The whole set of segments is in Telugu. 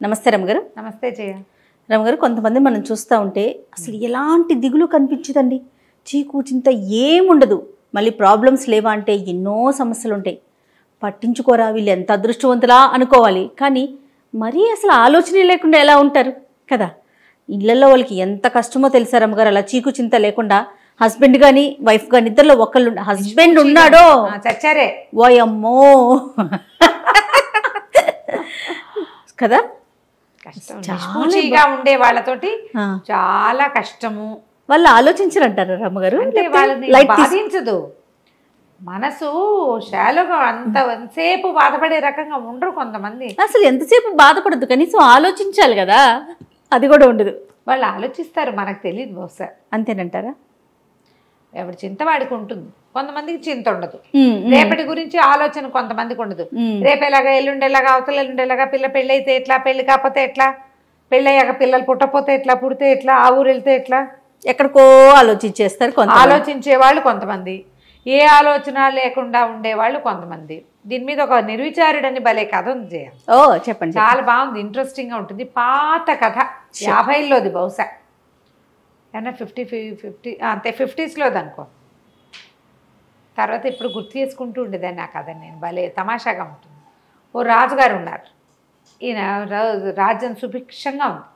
నమస్తే రమగారు. నమస్తే జయ. రమగారు, కొంతమంది మనం చూస్తూ ఉంటే అసలు ఎలాంటి దిగులు కనిపించదండి. చీకు చింత ఏముండదు. మళ్ళీ ప్రాబ్లమ్స్ లేవా అంటే ఎన్నో సమస్యలు ఉంటాయి. పట్టించుకోరా, వీళ్ళు ఎంత అదృష్టవంతులా అనుకోవాలి. కానీ మరీ అసలు ఆలోచనే లేకుండా ఎలా ఉంటారు కదా. ఇళ్లలో వాళ్ళకి ఎంత కష్టమో తెలుసా రమగారు. అలా చీకు చింత లేకుండా హస్బెండ్ కానీ వైఫ్ కానీ ఇద్దరిలో ఒకళ్ళు హస్బెండ్ ఉన్నాడో చచ్చారే ఓయమ్మో కదా. నిష్పూచిగా ఉండే వాళ్ళతోటి చాలా కష్టము. వాళ్ళు ఆలోచించరంటారు రమ్మగారు. అంటే వాళ్ళని బాధించదు మనసు. షాలోగా అంతసేపు బాధపడే రకంగా ఉండరు కొంతమంది. అసలు ఎంతసేపు బాధపడద్దు, కనీసం ఆలోచించాలి కదా. అది కూడా ఉండదు. వాళ్ళు ఆలోచిస్తారు, మనకు తెలియదు బహుశా. అంతేనంటారా? ఎవరి చింత వాడికి ఉంటుంది, కొంతమందికి చింత ఉండదు. రేపటి గురించి ఆలోచన కొంతమందికి ఉండదు. రేపు ఎలాగా, ఎల్లుండేలాగా, అవతల ఎల్లుండేలాగా, పిల్ల పెళ్ళి అయితే ఎట్లా, పెళ్లి కాకపోతే ఎట్లా, పెళ్ళయ్యాక పిల్లలు పుట్టపోతే ఎట్లా, పుడితే ఎట్లా, ఆ ఊరు వెళ్తే ఎట్లా, ఎక్కడికో ఆలోచించేస్తారు. ఆలోచించే వాళ్ళు కొంతమంది, ఏ ఆలోచన లేకుండా ఉండేవాళ్ళు కొంతమంది. దీని మీద ఒక నిర్విచారుడని భలే కథ ఉంది జయ. ఓ చెప్పండి. చాలా బాగుంది, ఇంట్రెస్టింగ్గా ఉంటుంది. పాత కథ, 50లోది బహుశా, ఏమన్నా 50 అంతే 50స్లోది అనుకో. తర్వాత ఇప్పుడు గుర్తు చేసుకుంటూ ఉండేదాన్ని ఆ కథ నేను. భలే తమాషాగా ఉంటుంది. ఓ రాజుగారు ఉన్నారు. ఈయన రాజ్యం సుభిక్షంగా ఉంది,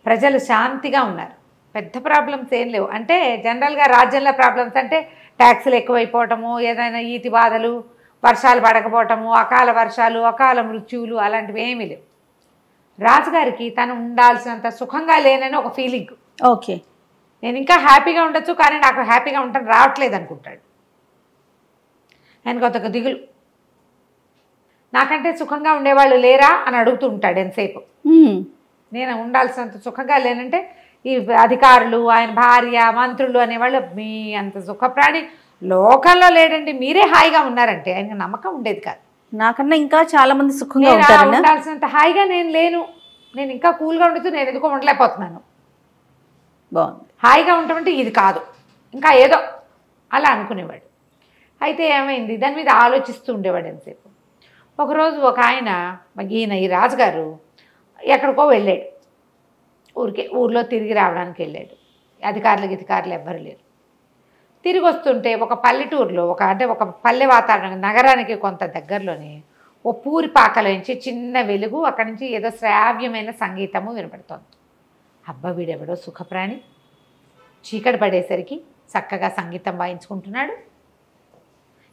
ప్రజలు శాంతిగా ఉన్నారు, పెద్ద ప్రాబ్లమ్స్ ఏం లేవు. అంటే జనరల్గా రాజ్యంలో ప్రాబ్లమ్స్ అంటే ట్యాక్సులు ఎక్కువైపోవటము, ఏదైనా ఈతి బాధలు, వర్షాలు పడకపోవటము, అకాల వర్షాలు, అకాల మృత్యువులు, అలాంటివి ఏమీ లేవు. రాజుగారికి తను ఉండాల్సినంత సుఖంగా లేనని ఒక ఫీలింగ్. ఓకే, నేను ఇంకా హ్యాపీగా ఉండొచ్చు, కానీ నాకు హ్యాపీగా ఉండటం రావట్లేదు అనుకుంటాడు. ఆయనకు ఒక దిగులు, నాకంటే సుఖంగా ఉండేవాళ్ళు లేరా అని అడుగుతూ ఉంటాడు ఎంతసేపు. నేను ఉండాల్సినంత సుఖంగా లేనంటే ఈ అధికారులు, ఆయన భార్య, మంత్రులు అనేవాళ్ళు మీ అంత సుఖప్రాణి లోకంలో లేడండి, మీరే హాయిగా ఉన్నారంటే ఆయనకు నమ్మకం ఉండేది కాదు. నాకన్నా ఇంకా చాలా మంది సుఖంగా ఉంటారు. ఉండాల్సినంత హాయిగా నేను లేను, నేను ఇంకా కూల్గా ఉండుతూ నేను ఎందుకో ఉండలేకపోతున్నాను. బాగుంది. హాయిగా ఉండటమంటే ఇది కాదు, ఇంకా ఏదో అలా అనుకునేవాడు. అయితే ఏమైంది, దాని మీద ఆలోచిస్తూ ఉండేవాడు ఎంతసేపు. ఒకరోజు ఒక ఆయన, ఈయన ఈ రాజుగారు ఎక్కడికో వెళ్ళాడు, ఊర్లో తిరిగి రావడానికి వెళ్ళాడు. అధికారులు ఎవ్వరు లేరు. తిరిగి వస్తుంటే ఒక పల్లెటూరులో ఒక పల్లె వాతావరణం, నగరానికి కొంత దగ్గరలోని ఓ పూరి పాకలోంచి చిన్న వెలుగు, అక్కడి నుంచి ఏదో శ్రావ్యమైన సంగీతము వినపడుతోంది. అబ్బా, వీడెవడో సుఖప్రాణి, చీకటి పడేసరికి చక్కగా సంగీతం వాయించుకుంటున్నాడు.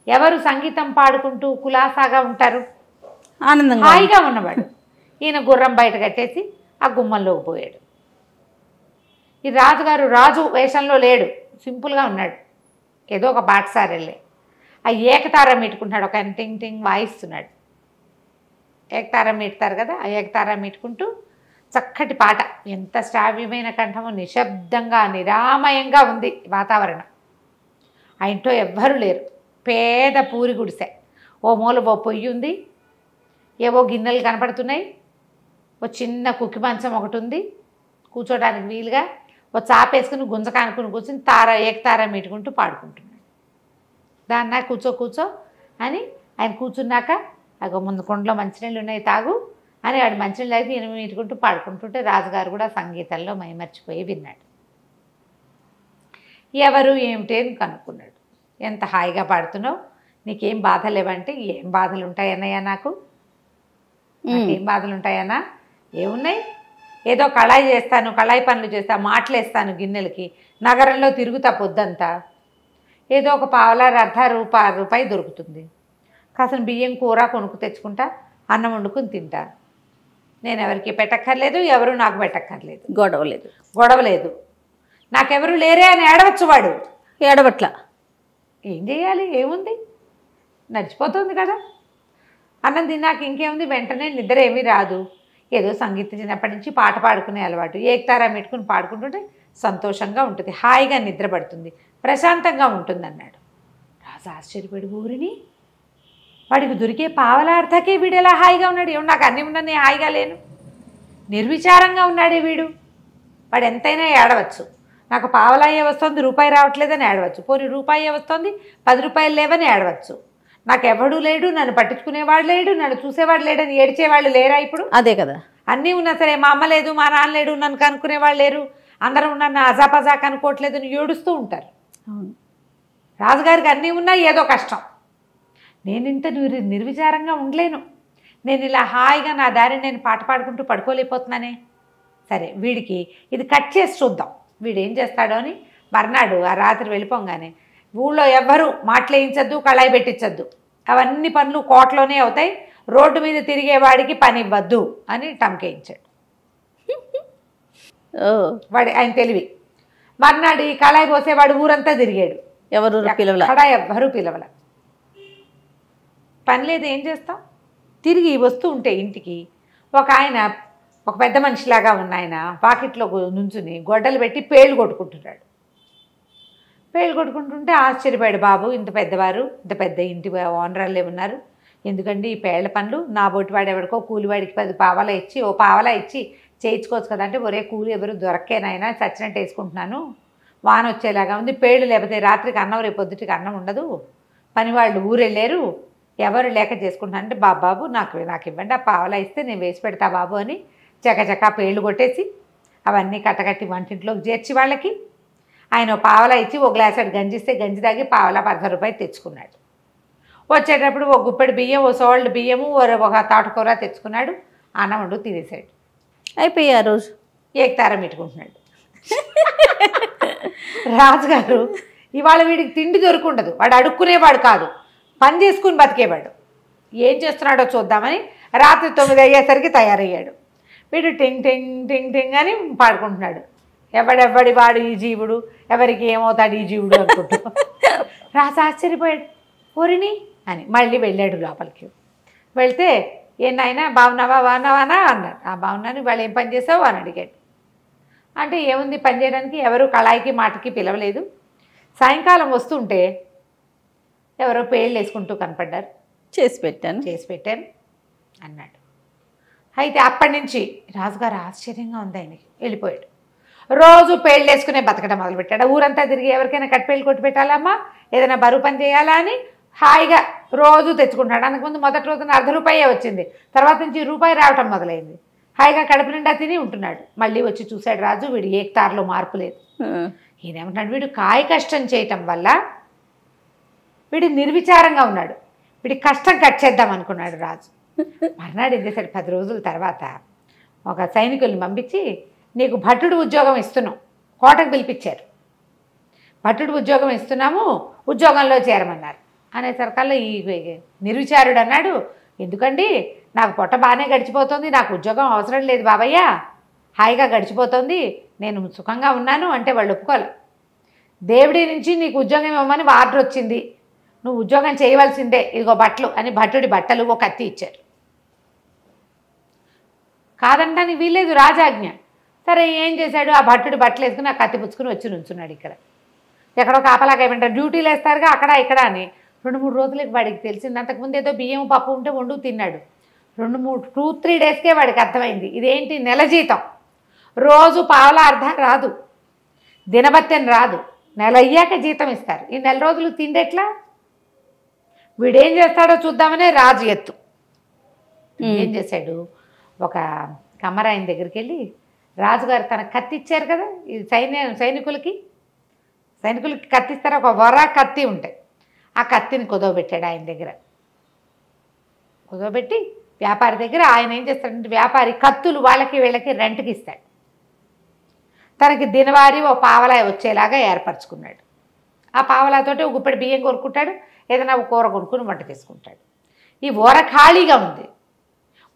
ఎవరు సంగీతం పాడుకుంటూ కులాసాగా ఉంటారు, ఆనందంగా హాయిగా ఉన్నవాడు. ఈయన గుర్రం బయట కట్టేసి ఆ గుమ్మంలోకి పోయాడు. ఈ రాజుగారు రాజు వేషంలో లేడు, సింపుల్గా ఉన్నాడు. ఏదో ఒక బాటసారి వెళ్ళే ఆ ఏకతార మీటుకుంటున్నాడు. ఒక ఆయన టింగ్ టింగ్ వాయిస్తున్నాడు. ఏకతార మీటుతారు కదా, ఆ ఏకతార మీటుకుంటూ చక్కటి పాట, ఎంత శ్రావ్యమైన కంఠము, నిశ్శబ్దంగా నిరామయంగా ఉంది వాతావరణం. ఆ ఇంట్లో ఎవ్వరూ లేరు, పేద పూరి గుడిసె. ఓ మూల ఓ పొయ్యి ఉంది, ఏవో గిన్నెలు కనపడుతున్నాయి, ఓ చిన్న కుక్కి మంచం ఒకటి ఉంది కూర్చోడానికి వీలుగా. ఓ చాపేసుకుని గుంజకానుకుని కూర్చుని ఏకతార మీటుకుంటూ పాడుకుంటున్నాడు. దాన్న కూర్చో అని ఆయన కూర్చున్నాక, అగో ముందు కొండలో మంచినీళ్ళు ఉన్నాయి తాగు అని వాడు మంచినీళ్ళు తాగి ఈయన మీటుకుంటూ పాడుకుంటుంటే రాజుగారు కూడా సంగీతంలో మైమర్చిపోయి విన్నాడు. ఎవరు ఏమిటి అని కనుక్కున్నాడు. ఎంత హాయిగా పాడుతున్నావు, నీకేం బాధ లేవంటే, ఏం బాధలు ఉంటాయన్నయ్యా, నాకేం బాధలు ఉంటాయన్నా, ఏమున్నాయి, ఏదో కళాయి పనులు చేస్తాను, మాటలేస్తాను గిన్నెలకి, నగరంలో తిరుగుతా పొద్దంతా, ఏదో ఒక పావలా రూపాయి దొరుకుతుంది, కాసిన బియ్యం కూర కొనుక్కు తెచ్చుకుంటా, అన్నం వండుకుని తింటా, నేను ఎవరికి పెట్టక్కర్లేదు, ఎవరు నాకు పెట్టక్కర్లేదు, గొడవలేదు, నాకెవరు లేరే అని ఏడవచ్చు. వాడు ఏడవట్ల, ఏం చేయాలి, ఏముంది, నడిచిపోతుంది కదా. అన్నం తిన్నాక ఇంకేముంది, వెంటనే నిద్ర ఏమీ రాదు. ఏదో సంగీతం చిన్నప్పటి నుంచి పాట పాడుకునే అలవాటు, ఏకతారా పెట్టుకుని పాడుకుంటుంటే సంతోషంగా ఉంటుంది, హాయిగా నిద్ర పడుతుంది, ప్రశాంతంగా ఉంటుంది అన్నాడు. రాజు ఆశ్చర్యపడి, ఊరిని వాడికి దొరికే పావలార్థకే వీడు ఎలా హాయిగా ఉన్నాడు, ఏమో నాకు అన్నీ ఉన్నా నేను హాయిగా లేను, నిర్విచారంగా ఉన్నాడే వీడు. వాడు ఎంతైనా ఏడవచ్చు, నాకు పావలాయే వస్తుంది, రూపాయి రావట్లేదని ఏడవచ్చు, పోనీ రూపాయే వస్తుంది, 10 రూపాయలు లేవని ఏడవచ్చు, నాకెవడూ లేడు, నన్ను పట్టించుకునేవాడు లేడు, నన్ను చూసేవాడు లేడని ఏడ్చేవాళ్ళు లేరా ఇప్పుడు? అదే కదా. అన్నీ ఉన్నా సరే మా అమ్మ లేదు, మా నాన్న లేడు, నన్ను కనుక్కునేవాళ్ళు లేరు, అందరూ నన్ను అజాపజా కనుక్కోవట్లేదు అని ఏడుస్తూ ఉంటారు. అవును. రాజుగారికి అన్నీ ఉన్నా ఏదో కష్టం. నేను ఇంత నిర్విచారంగా ఉండలేను, నేను ఇలా హాయిగా నా దారి నేను పాట పాడుకుంటూ పడుకోలేకపోతున్నానే. సరే వీడికి ఇది కట్ చేసి చూద్దాం, వీడు ఏం చేస్తాడో అని మర్నాడు ఆ రాత్రి వెళ్ళిపోగానే ఊళ్ళో ఎవ్వరూ మాటలేయించద్దు, కళాయి పెట్టించద్దు, అవన్నీ పనులు కోటలోనే అవుతాయి, రోడ్డు మీద తిరిగేవాడికి పని ఇవ్వద్దు అని టంకేయించాడు. వాడి ఆయన తెలివి. మర్నాడు ఈ కళాయి పోసేవాడు ఊరంతా తిరిగాడు, ఎవరు పిలవల, ఎవ్వరూ పిలవల. పని లేదు, ఏం చేస్తాం? తిరిగి వస్తూ ఉంటే ఇంటికి ఒక ఆయన, ఒక పెద్ద మనిషిలాగా ఉన్న ఆయన పాకెట్లో నుంచుని గొడ్డలు పెట్టి పేళ్ళు కొట్టుకుంటున్నాడు. పేళ్ళు కొట్టుకుంటుంటే ఆశ్చర్యపోయాడు. బాబు, ఇంత పెద్దవారు, ఇంత పెద్ద ఇంటి ఓనర్లే ఉన్నారు, ఎందుకండి ఈ పేళ్ల పనులు? నా బొట్టివాడు ఎవరికో కూలివాడికి 10 పావలా ఇచ్చి, ఓ పావలా ఇచ్చి చేయించుకోవచ్చు కదా అంటే, ఒరే కూలి ఎవరు దొరక్కేనైనా చచ్చినట్టు వేసుకుంటున్నాను, వాన వచ్చేలాగా ఉంది, పేళ్ళు లేకపోతే రాత్రికి అన్నం, రేపు పొద్దుటికి అన్నం ఉండదు, పనివాళ్ళు ఊరెళ్ళారు, ఎవరు లేక చేసుకుంటున్నాను అంటే, బాబు నాకు ఇవ్వండి, ఆ పావలా ఇస్తే నేను వేసి పెడతా బాబు అని చకచకా పేళ్ళు కొట్టేసి అవన్నీ కట్టకట్టి వంటింట్లోకి చేర్చి వాళ్ళకి ఆయన పావలా ఇచ్చి ఓ గ్లాసెడ్ గంజి ఇస్తే గంజి తాగి పావలా 10 రూపాయలు తెచ్చుకున్నాడు. వచ్చేటప్పుడు ఒక గుప్పెడు బియ్యం, ఓ సోల్డ్ బియ్యము, ఒక తోటకూర తెచ్చుకున్నాడు. అన్నం వండు తినేసాడు. అయిపోయి ఆ రోజు ఏకతారం పెట్టుకుంటున్నాడు. రాజుగారు ఇవాళ వీడికి తిండి దొరుకుండదు, వాడు అడుక్కునేవాడు కాదు, పని చేసుకుని బతికేవాడు. ఏం చేస్తున్నాడో చూద్దామని రాత్రి 9 అయ్యేసరికి తయారయ్యాడు. వీడు టింగ్ టింగ్ టింగ్ టింగ్ అని పాడుకుంటున్నాడు. ఎవడెవ్వడి వాడు ఈ జీవుడు, ఎవరికి ఏమవుతాడు ఈ జీవుడు అనుకుంటూ. రాజు ఆశ్చర్యపోయాడు. ఓరిని అని మళ్ళీ వెళ్ళాడు లోపలికి. వెళ్తే, నాయనా బాగున్నావా బాగున్నావానా అన్నాడు. బాగున్నాను, వాళ్ళు ఏం పని చేసావు అని అడిగాడు. అంటే ఏముంది పని చేయడానికి, ఎవరు కళాయికి మాటకి పిలవలేదు, సాయంకాలం వస్తుంటే ఎవరో పేళ్ళు వేసుకుంటూ కనపడ్డారు, చేసి పెట్టాను అన్నాడు. అయితే అప్పటి నుంచి రాజుగారు ఆశ్చర్యంగా ఉంది ఆయనకి. వెళ్ళిపోయాడు. రోజు పేళ్ళు వేసుకునే బతకడం మొదలుపెట్టాడు. ఊరంతా తిరిగి ఎవరికైనా కట్టిపేళ్ళు కొట్టి పెట్టాలమ్మా, ఏదైనా బరువు పని చేయాలా అని హాయిగా రోజు తెచ్చుకుంటాడు. అందుకుముందు మొదటి రోజున ₹1 వచ్చింది, తర్వాత నుంచి ₹1 రావటం మొదలైంది. హాయిగా కడుపు నిండా తిని ఉంటున్నాడు. మళ్ళీ వచ్చి చూశాడు రాజు, వీడు ఏకతారలో మార్పు లేదు. ఈయనేమంటాడు, వీడు కాయ కష్టం చేయటం వల్ల వీడు నిర్విచారంగా ఉన్నాడు, వీడి కష్టం కట్ చేద్దాం అనుకున్నాడు రాజు. మర్నాడు ఏం చేశాడు, 10 రోజుల తర్వాత ఒక సైనికుల్ని పంపించి, నీకు భటుడు ఉద్యోగం ఇస్తున్నాం, కోటకు పిలిపించారు, భటుడు ఉద్యోగం ఇస్తున్నాము, ఉద్యోగంలో చేరమన్నారు. అనేసరికల్లా ఈ నిర్విచారుడు అన్నాడు, ఎందుకండి నాకు పొట్ట బాగానే గడిచిపోతుంది, నాకు ఉద్యోగం అవసరం లేదు బాబయ్య, హాయిగా గడిచిపోతుంది, నేను సుఖంగా ఉన్నాను అంటే వాళ్ళు ఒప్పుకోవాలి. దేవుడి నుంచి నీకు ఉద్యోగం ఇవ్వమని ఆర్డర్ వచ్చింది, నువ్వు ఉద్యోగం చేయవలసిందే, ఇదిగో బట్టలు అని భటుడి బట్టలు ఒక కత్తి ఇచ్చారు. కాదంటానికి వీల్లేదు, రాజాజ్ఞ. సరే ఏం చేశాడు, ఆ భట్టుడి బట్టలు వేసుకుని ఆ కత్తి పుచ్చుకుని వచ్చి నుంచున్నాడు. ఇక్కడ ఎక్కడో కాపలాగా ఏమంటారు, డ్యూటీలు వేస్తారుగా అక్కడ ఇక్కడ అని. 2-3 రోజులకి వాడికి తెలిసింది. అంతకుముందు ఏదో బియ్యం పప్పు ఉంటే వండు తిన్నాడు. 2-3 డేస్కే వాడికి అర్థమైంది, ఇదేంటి నెల జీతం, రోజు పావలా అర్ధం రాదు, దినబత్తెని రాదు, నెల అయ్యాక జీతం ఇస్తారు, ఈ నెల రోజులు తిండెట్లా? వీడేం చేస్తాడో చూద్దామనే రాజు ఎత్తు. ఏం చేశాడు, ఒక కమ్మరాయన దగ్గరికి వెళ్ళి, రాజుగారు తన కత్తి ఇచ్చారు కదా, ఇది సైనికులకి కత్తిస్తారు, ఒక వరా కత్తి ఉంటాయి, ఆ కత్తిని కుదవబెట్టాడు ఆయన దగ్గర. కుదవబెట్టి వ్యాపారి దగ్గర ఆయన ఏం చేస్తాడంటే, వ్యాపారి కత్తులు వాళ్ళకి వీళ్ళకి రెంట్కి ఇస్తాడు. తనకి దినవారీ ఓ పావలా వచ్చేలాగా ఏర్పరచుకున్నాడు. ఆ పావలాతోటి ఒక గుప్పెడు బియ్యం కొనుక్కుంటాడు, ఏదైనా ఒక కూర కొనుక్కుని వంట చేసుకుంటాడు. ఈ ఊర ఖాళీగా ఉంది.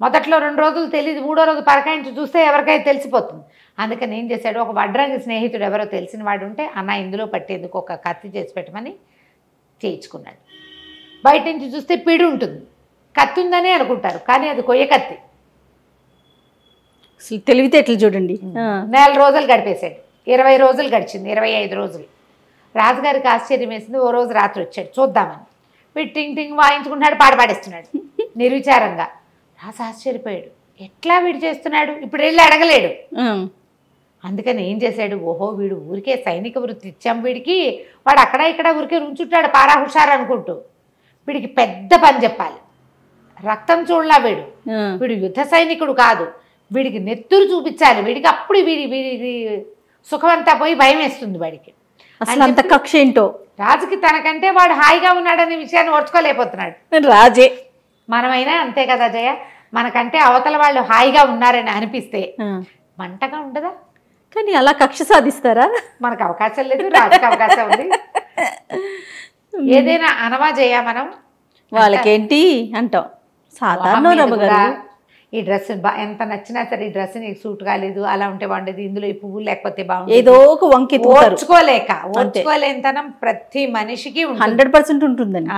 మొదట్లో 2 రోజులు తెలియదు, 3వ రోజు పరకాయించి చూస్తే ఎవరికైనా తెలిసిపోతుంది. అందుకని ఏం చేశాడు, ఒక వడ్రంగి స్నేహితుడు ఎవరో తెలిసిన వాడు ఉంటే, అన్న ఇందులో పట్టేందుకు ఒక కత్తి చేసి పెట్టమని చేయించుకున్నాడు. బయట నుంచి చూస్తే పిడి ఉంటుంది, కత్తి ఉందని అనుకుంటారు, కానీ అది కొయ్య కత్తి. అసలు తెలివితేటలు చూడండి. 4 రోజులు గడిపేశాడు. 20 రోజులు గడిచింది, 25 రోజులు. రాజుగారికి ఆశ్చర్యం వేసింది. ఓ రోజు రాత్రి వచ్చాడు చూద్దామని. వీడు టింగ్ టింగ్ వాయించుకుంటున్నాడు, పాడపాడేస్తున్నాడు నిర్విచారంగా. రాజు ఆశ్చర్యపోయాడు, ఎట్లా వీడు చేస్తున్నాడు, ఇప్పుడు వెళ్ళి అడగలేడు. అందుకని ఏం చేశాడు, ఓహో వీడు ఊరికే సైనిక వృత్తి ఇచ్చాం వీడికి, వాడు అక్కడ ఇక్కడ ఊరికే ఉంచుంటాడు పారా హుషారు అనుకుంటూ. వీడికి పెద్ద పని చెప్పాలి. రక్తం చూడలా వీడు యుద్ధ సైనికుడు కాదు, వీడికి నెత్తురు చూపించాలి. వీడికి అప్పుడు వీడి సుఖమంతా పోయి భయం వేస్తుంది వాడికి. అసలు అంత కక్ష ఏంటో రాజుకి తనకంటే వాడు హాయిగా ఉన్నాడనే విషయాన్ని ఓర్చుకోలేకపోతున్నాడు. రాజే. మనమైనా అంతే కదా జయ, మనకంటే అవతల వాళ్ళు హాయిగా ఉన్నారని అనిపిస్తే మంటగా ఉండదా? కానీ అలా కక్ష సాధిస్తారా? మనకు అవకాశం లేదు, రాజుకి అవకాశం ఉంది. ఏదైనా అనవా జయ మనం, వాళ్ళకేంటి అంటాం. సాధారణ రమ్మగారు ఈ డ్రెస్ ఎంత నచ్చినా సరే ఈ డ్రెస్ నీకు సూట్ కాలేదు, అలా ఉంటే బాగుండేది, ఇందులో ఈ పువ్వులు లేకపోతే బాగుండేది, ఏదో ఒక వంకి ఓర్చుకోలేంతనం ప్రతి మనిషికి 100% ఉంటుందండి.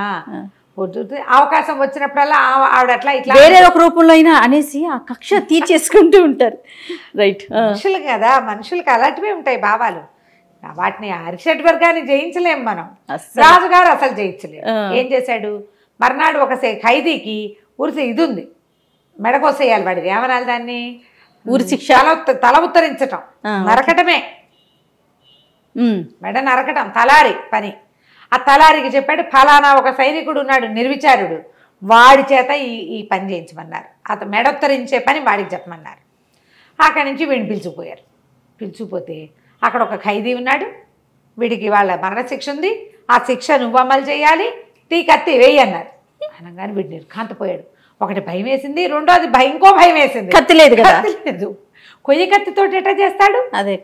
అవకాశం వచ్చినప్పుడల్లా ఆవిడ అట్లా ఇట్లా వేరే ఒక రూపంలో అయినా అనేసి ఆ కక్ష తీర్చేసుకుంటూ ఉంటారు. రైట్. మనుషులు కదా, మనుషులకి అలాంటివే ఉంటాయి భావాలు. వాటిని అరిషడ్ వర్గాన్ని జయించలేం మనం. రాజుగారు అసలు జయించలేము. ఏం చేశాడు, మర్నాడు ఒక ఖైదీకి ఉరిసి ఇది ఉంది, మెడకోసేయాలి వాడిది, ఏమనాలి దాన్ని, ఊరి శిక్ష, తల ఉత్తరించటం, నరకటమే, మెడ నరకటం తలారి పని. ఆ తలారికి చెప్పాడు, ఫలానా ఒక సైనికుడు ఉన్నాడు నిర్విచారుడు, వాడి చేత ఈ పని చేయించమన్నారు. అతను మెడొత్తరించే పని వాడికి చెప్పమన్నారు. అక్కడి నుంచి వీడిని పిలుచుకుపోయారు. పిలుచుకుపోతే అక్కడ ఒక ఖైదీ ఉన్నాడు, వీడికి వాళ్ళ మరణశిక్ష ఉంది, ఆ శిక్ష నువ్వు అమలు చేయాలి, తీ కత్తి వేయి అన్నారు. అనగానే వీడు నిర్ఘాంతపోయాడు. ఒకటి భయం వేసింది, రెండోది ఇంకో భయం వేసింది, కత్తి లేదు కదా, లేదు. కొయ్య కత్తితో ఎట్లా చేస్తాడు? అదే.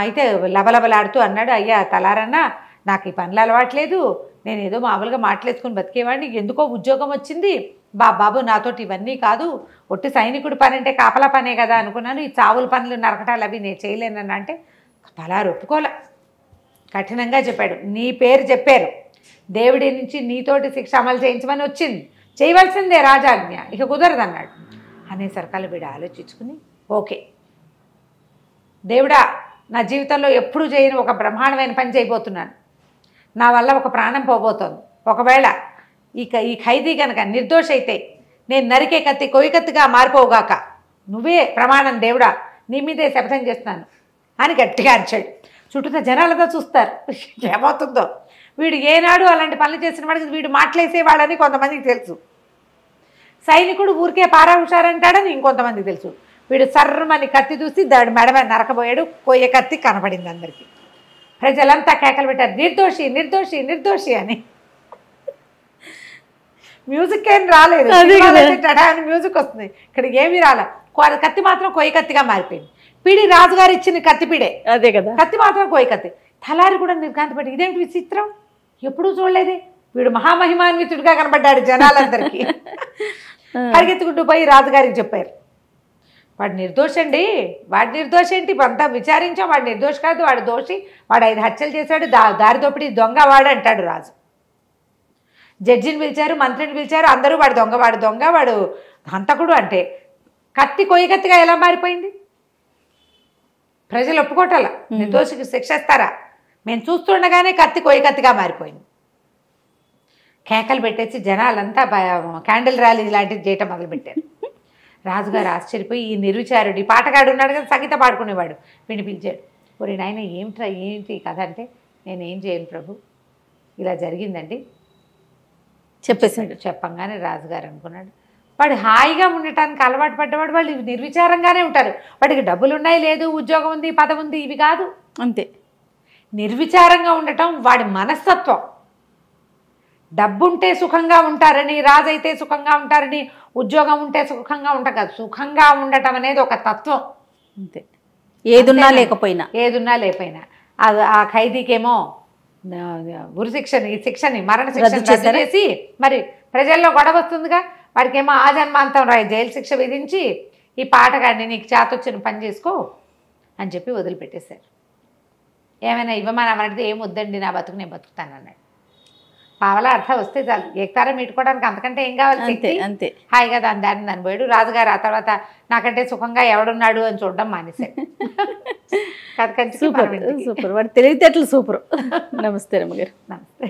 అయితే లబలబలాడుతూ అన్నాడు, అయ్యా తలారన్నా, నాకు ఈ పనులు అలవాట్లేదు, నేను ఏదో మామూలుగా మాటలేసుకుని బతికేవాడిని, ఎందుకో ఉద్యోగం వచ్చింది, బాబు నాతోటి ఇవన్నీ కాదు, ఒట్టి సైనికుడి పని అంటే కాపలా పనే కదా అనుకున్నాను, ఈ చావుల పనులు నరకటాలు అవి నేను చేయలేనన్నా అంటే తలారు ఒప్పుకోలే. కఠినంగా చెప్పాడు, నీ పేరు చెప్పారు, దేవుడి నుంచి నీతోటి శిక్ష అమలు చేయించమని వచ్చింది, చేయవలసిందే రాజాజ్ఞ, ఇక కుదరదన్నాడు. అనేసరికల్లా వీడు ఆలోచించుకుని, ఓకే దేవుడా, నా జీవితంలో ఎప్పుడు చేయని ఒక బ్రహ్మాండమైన పని చేయబోతున్నాను, నా వల్ల ఒక ప్రాణం పోబోతోంది, ఒకవేళ ఈ ఖైదీ కనుక నిర్దోష అయితే నేను నరికే కత్తి కొయ్యి కత్తిగా మారిపోవుగాక, నువ్వే ప్రమాణం దేవుడా, నీ మీదే శపథం చేస్తున్నాను అని గట్టిగా అరిచాడు. చుట్టూ జనాలతో చూస్తారు ఏమవుతుందో. వీడు ఏనాడు అలాంటి పనులు చేసిన వాడికి వీడు మాటలేసేవాడని కొంతమందికి తెలుసు, సైనికుడు ఊరికే పారా హుషారంటాడని ఇంకొంతమందికి తెలుసు. వీడు సర్రమని కత్తి చూసి దాడి మెడ నరకబోయాడు. కొయ్య కత్తి కనపడింది అందరికీ. ప్రజలంతా కేకలు పెట్టారు, నిర్దోషి నిర్దోషి నిర్దోషి అని. మ్యూజిక్ ఏం రాలేదు, మ్యూజిక్ వస్తుంది, ఇక్కడ ఏమీ రాలే. కత్తి మాత్రం కొయ్య కత్తిగా మారిపోయింది. పిడి రాజుగారు ఇచ్చిన కత్తి పిడే, అదే కదా, కత్తి మాత్రం కొయ్య కత్తి. తలారి కూడా నిర్ఘాంతపడి, ఇదేంటి విచిత్రం, ఎప్పుడూ చూడలేదే, వీడు మహామహిమాన్వితుడిగా కనబడ్డాడు జనాలందరికీ. పరిగెత్తుకుంటూ పోయి రాజుగారికి చెప్పారు, వాడు నిర్దోషండి, వాడు నిర్దోషి ఏంటి, అంతా విచారించాం, వాడు నిర్దోషి కాదు, వాడు దోషి, వాడు 5 హత్యలు చేశాడు, దారి దోపిడి దొంగ వాడు అంటాడు రాజు. జడ్జిని పిలిచారు, మంత్రిని పిలిచారు, అందరూ వాడు దొంగ వాడు దొంగ వాడు హంతకుడు అంటే కత్తి కొయ్య కత్తిగా ఎలా మారిపోయింది? ప్రజలు ఒప్పుకోవటాల, నిర్దోషికి శిక్షిస్తారా? మేము చూస్తుండగానే కత్తి కొయ్య కత్తిగా మారిపోయింది. కేకలు పెట్టేసి జనాలంతా క్యాండిల్ ర్యాలీ లాంటిది చేయటం మొదలుపెట్టారు. రాజుగారు ఆశ్చర్యపోయి, ఈ నిర్విచారుడు, ఈ పాటగాడు ఉన్నాడు కదా సంగీత పాడుకునేవాడు, వీడిని పిలిచాడు. ఒరే నాయన ఏంటి కథ అంటే, నేనేం చేయను ప్రభు, ఇలా జరిగిందండి చెప్పేశాడు. చెప్పంగానే రాజుగారు అనుకున్నాడు, వాడు హాయిగా ఉండటానికి అలవాటు పడ్డవాడు, వాళ్ళు నిర్విచారంగానే ఉంటారు, వాడికి డబ్బులు ఉన్నాయి, లేదు ఉద్యోగం ఉంది, పదవి ఉంది, ఇవి కాదు, అంతే. నిర్విచారంగా ఉండటం వాడి మనస్తత్వం. డబ్బుంటే సుఖంగా ఉంటారని, రాజైతే సుఖంగా ఉంటారని, ఉద్యోగం ఉంటే సుఖంగా ఉంటారు కాదు, సుఖంగా ఉండటం అనేది ఒక తత్వం, అంతే. ఏదున్నా లేకపోయినా ఆ ఖైదీకేమో ఉరి శిక్షని, ఈ శిక్షని, మరణ శిక్షని రద్దు చేసి, మరి ప్రజల్లో గొడవ వస్తుందిగా, వాడికేమో ఆజన్మాంతం జైలు శిక్ష విధించి, ఈ పాటగాడిని నీకు చేతొచ్చిన పని చేసుకో అని చెప్పి వదిలిపెట్టేశారు. ఏమైనా ఇవ్వమని అడిగితే ఏం వద్దండి, నా బతుకు నేను బతుకుతాను అన్నాడు. పావలా అర్థం వస్తే చాలు, ఏకతారం మీటుకోవడానికి అంతకంటే ఏం కావాలి, అంతే. హాయిగా దాన్ని పోయాడు. రాజుగారు ఆ తర్వాత నాకంటే సుఖంగా ఎవడున్నాడు అని చూడడం మానేశాడు. సూపర్, వాడి తెలివితేటలు సూపర్. నమస్తే రమ్మగారు. నమస్తే.